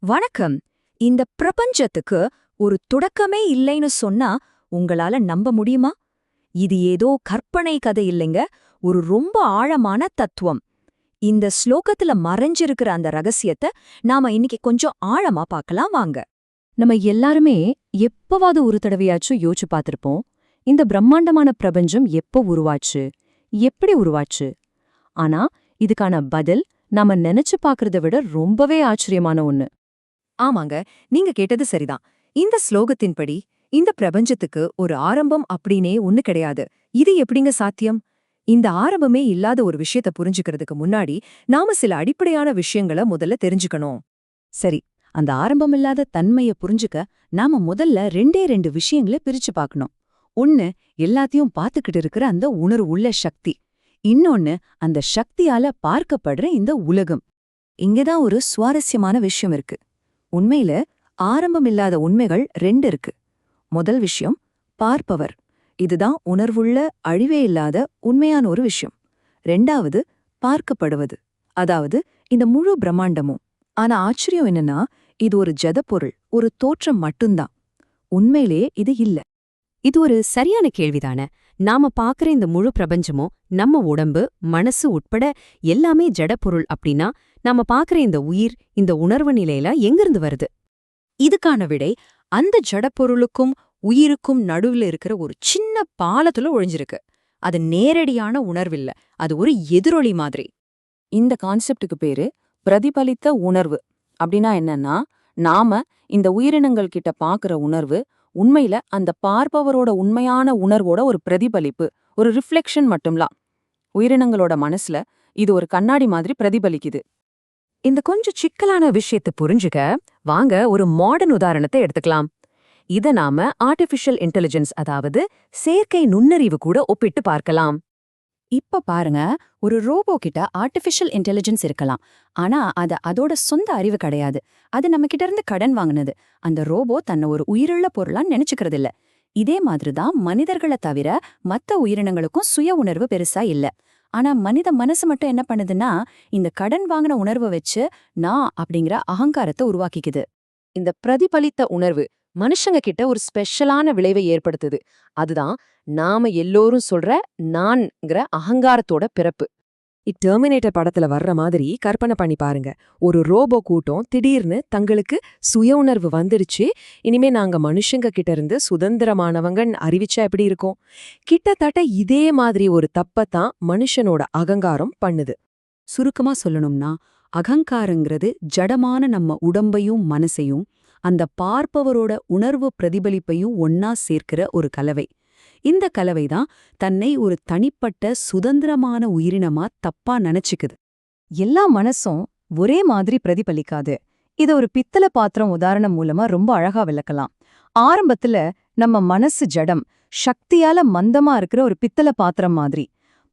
வணக்கம். இந்த பிரபஞ்சத்துக்கு ஒரு தொடக்கமே இல்லைன்னு சொன்னா உங்களால நம்ப முடியுமா? இது ஏதோ கற்பனை கதை இல்லைங்க, ஒரு ரொம்ப ஆழமான தத்துவம். இந்த ஸ்லோகத்துல மறைஞ்சிருக்கிற அந்த ரகசியத்தை நாம இன்னைக்கு கொஞ்சம் ஆழமா பார்க்கலாம் வாங்க. நம்ம எல்லாருமே எப்பவாவது ஒரு தடவையாச்சும் யோசிச்சு பார்த்திருப்போம், இந்த பிரம்மாண்டமான பிரபஞ்சம் எப்போ உருவாச்சு, எப்படி உருவாச்சு. ஆனா இதுக்கான பதில் நாம நினைச்சு பார்க்கறத விட ரொம்பவே ஆச்சரியமான ஒண்ணு. ஆமாங்க, நீங்க கேட்டது சரிதான். இந்த ஸ்லோகத்தின்படி இந்த பிரபஞ்சத்துக்கு ஒரு ஆரம்பம் அப்படின்னே ஒண்ணு கிடையாது. இது எப்படிங்க சாத்தியம்? இந்த ஆரம்பமே இல்லாத ஒரு விஷயத்த புரிஞ்சுக்கிறதுக்கு முன்னாடி நாம சில அடிப்படையான விஷயங்களை முதல்ல தெரிஞ்சுக்கணும். சரி, அந்த ஆரம்பமில்லாத தன்மைய புரிஞ்சுக்க நாம முதல்ல ரெண்டு விஷயங்களை பிரிச்சு பார்க்கணும். ஒன்னு, எல்லாத்தையும் பார்த்துக்கிட்டு இருக்கிற அந்த உணர்வு உள்ள சக்தி. இன்னொன்னு, அந்த சக்தியால பார்க்கப்படுற இந்த உலகம். இங்கதான் ஒரு சுவாரஸ்யமான விஷயம் இருக்கு. உண்மையில ஆரம்பமில்லாத உண்மைகள் ரெண்டு இருக்கு. முதல் விஷயம் பார்ப்பவர். இதுதான் உணர்வுள்ள அழிவே இல்லாத உண்மையான ஒரு விஷயம். ரெண்டாவது பார்க்கப்படுவது, அதாவது இந்த முழு பிரம்மாண்டமும். ஆனா ஆச்சரியம் என்னன்னா, இது ஒரு ஜடப்பொருள், ஒரு தோற்றம் மட்டும்தான். உண்மையிலேயே இது இல்ல. இது ஒரு சரியான கேள்விதானே. நாம பாக்குற இந்த முழு பிரபஞ்சமும், நம்ம உடம்பு, மனசு உட்பட எல்லாமே ஜடப்பொருள் அப்படின்னா, நாம பாக்குற இந்த உயிர், இந்த உணர்வு நிலையில எங்கிருந்து வருது? இதுக்கான விடை அந்த ஜடப்பொருளுக்கும் உயிருக்கும் நடுவுல இருக்கிற ஒரு சின்ன பாலத்துல ஒழிஞ்சிருக்கு. அது நேரடியான உணர்வில்ல, அது ஒரு எதிரொலி மாதிரி. இந்த கான்செப்டுக்கு பேரு பிரதிபலித்த உணர்வு. அப்படின்னா என்னன்னா, நாம இந்த உயிரினங்கள் கிட்ட பாக்குற உணர்வு உண்மையில அந்த பார்ப்பவரோட உண்மையான உணர்வோட ஒரு பிரதிபலிப்பு, ஒரு ரிஃப்ளெக்ஷன் மட்டும்லாம். உயிரினங்களோட மனசுல இது ஒரு கண்ணாடி மாதிரி பிரதிபலிக்குது. இந்த கொஞ்சம் சிக்கலான விஷயத்தை புரிஞ்சுக்க வாங்க ஒரு மாடர்ன் உதாரணத்தை எடுத்துக்கலாம். இத நாம ஆர்டிஃபிஷியல் இன்டெலிஜென்ஸ், அதாவது செயற்கை நுண்ணறிவு கூட ஒப்பிட்டு பார்க்கலாம். இப்ப பாருங்க, ஒரு ரோபோ கிட்ட ஆர்டிஃபிஷியல் இன்டெலிஜென்ஸ் இருக்கலாம். ஆனா அதோட சொந்த அறிவு கிடையாது. அது நம்ம கிட்ட இருந்து கடன் வாங்குனது. அந்த ரோபோ தன்னை ஒரு உயிருள்ள பொருளா நினைச்சுக்கிறது இல்ல. இதே மாதிரிதான் மனிதர்களை தவிர மத்த உயிரினங்களுக்கும் சுய உணர்வு பெருசா இல்ல. ஆனா மனித மனசு மட்டும் என்ன பண்ணுதுன்னா, இந்த கடன் வாங்கின உணர்வை வச்சு நான் அப்படிங்கிற அகங்காரத்தை உருவாக்கிக்குது. இந்த பிரதிபலித்த உணர்வு மனுஷங்க கிட்ட ஒரு ஸ்பெஷலான விளைவை ஏற்படுத்துது. அதுதான் நாம எல்லோரும் சொல்ற நான்ங்கிற அகங்காரத்தோட பிறப்பு. டெர்மினேட்டர் படத்துல வர்ற மாதிரி கற்பனை பண்ணி பாருங்க. ஒரு ரோபோ கூட்டம் திடீர்னு தங்களுக்கு சுய உணர்வு வந்துடுச்சு, இனிமே நாங்க மனுஷங்க கிட்ட இருந்து சுதந்திரமானவங்கன்னு அறிவிச்சா எப்படி இருக்கும்? கிட்டத்தட்ட இதே மாதிரி ஒரு தப்பத்தான் மனுஷனோட அகங்காரம் பண்ணுது. சுருக்கமா சொல்லணும்னா, அகங்காரங்கிறது ஜடமான நம்ம உடம்பையும் மனசையும் அந்த பார்ப்பவரோட உணர்வு பிரதிபலிப்பையும் ஒன்னா சேர்க்கிற ஒரு கலவை. இந்த கலவைதான் தன்னை ஒரு தனிப்பட்ட சுதந்திரமான உயிரினமா தப்பா நினைச்சுக்குது. எல்லா மனசும் ஒரே மாதிரி பிரதிபலிக்காது. இத ஒரு பித்தளை பாத்திரம் உதாரணம் மூலமா ரொம்ப அழகா விளக்கலாம். ஆரம்பத்துல நம்ம மனசு ஜடம், சக்தியால மந்தமா இருக்கிற ஒரு பித்தளை பாத்திரம் மாதிரி.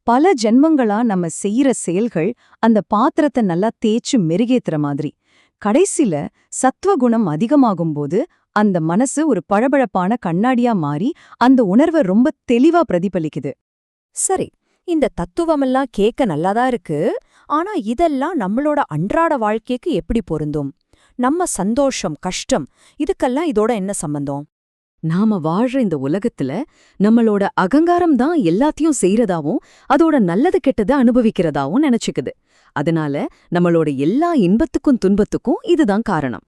பல ஜென்மங்களா நம்ம செய்யற செயல்கள் அந்த பாத்திரத்தை நல்லா தேய்ச்சு மெருகேத்துற மாதிரி. கடைசில சத்வகுணம் அதிகமாகும்போது அந்த மனசு ஒரு பளபளப்பான கண்ணாடியா மாறி அந்த உணர்வை ரொம்ப தெளிவா பிரதிபலிக்குது. சரி, இந்த தத்துவமெல்லாம் கேட்க நல்லாதான் இருக்கு. ஆனா இதெல்லாம் நம்மளோட அன்றாட வாழ்க்கைக்கு எப்படி பொருந்தும்? நம்ம சந்தோஷம், கஷ்டம், இதுக்கெல்லாம் இதோட என்ன சம்பந்தம்? நாம வாழ்ற இந்த உலகத்துல நம்மளோட அகங்காரம் தான் எல்லாத்தையும் செய்யறதாவும் அதோட நல்லது கெட்டதை அனுபவிக்கிறதாவும் நினைச்சுக்குது. அதனால நம்மளோட எல்லா இன்பத்துக்கும் துன்பத்துக்கும் இதுதான் காரணம்.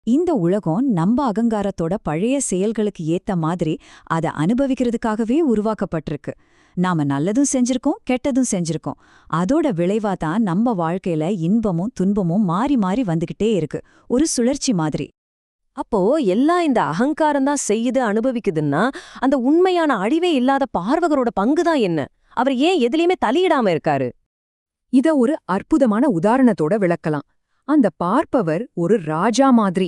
இந்த உலகம் நம்ம அகங்காரத்தோட பழைய செயல்களுக்கு ஏத்த மாதிரி அதை அனுபவிக்கிறதுக்காகவே உருவாக்கப்பட்டிருக்கு. நாம நல்லதும் செஞ்சிருக்கோம், கெட்டதும் செஞ்சிருக்கோம். அதோட விளைவா தான் நம்ம வாழ்க்கையில இன்பமும் துன்பமும் மாறி மாறி வந்துகிட்டே இருக்கு, ஒரு சுழற்சி மாதிரி. அப்போ எல்லாம் இந்த அகங்காரம் தான் செய்யுது, அனுபவிக்குதுன்னா அந்த உண்மையான அழிவே இல்லாத பார்வகரோட பங்குதான் என்ன? அவர் ஏன் எதுலயுமே தலையிடாம இருக்காரு? இத ஒரு அற்புதமான உதாரணத்தோட விளக்கலாம். அந்த பார்ப்பவர் ஒரு ராஜா மாதிரி.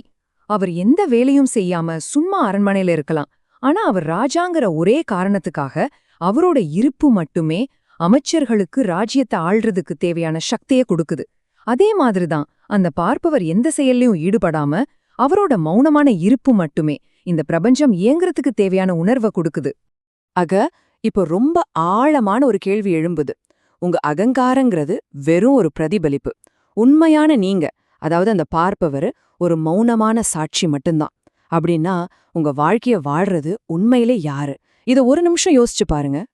அவர் எந்த வேலையும் செய்யாம சும்மா அரண்மனையில இருக்கலாம். ஆனா அவர் ராஜாங்கிற ஒரே காரணத்துக்காக அவரோட இருப்பு மட்டுமே அமைச்சர்களுக்கு ராஜ்யத்தை ஆள்றதுக்கு தேவையான சக்தியை கொடுக்குது. அதே மாதிரிதான் அந்த பார்ப்பவர் எந்த செயல்லையும் ஈடுபடாம அவரோட மௌனமான இருப்பு மட்டுமே இந்த பிரபஞ்சம் இயங்குறதுக்கு தேவையான உணர்வை கொடுக்குது. இப்போ ரொம்ப ஆழமான ஒரு கேள்வி எழும்புது. உங்க அகங்காரங்கிறது வெறும் ஒரு பிரதிபலிப்பு. உண்மையான நீங்க, அதாவது அந்த பார்ப்பவர் ஒரு மௌனமான சாட்சி மட்டும்தான். அப்படின்னா உங்க வாழ்க்கைய வாழ்றது உண்மையிலே யாரு? இத ஒரு நிமிஷம் யோசிச்சு பாருங்க.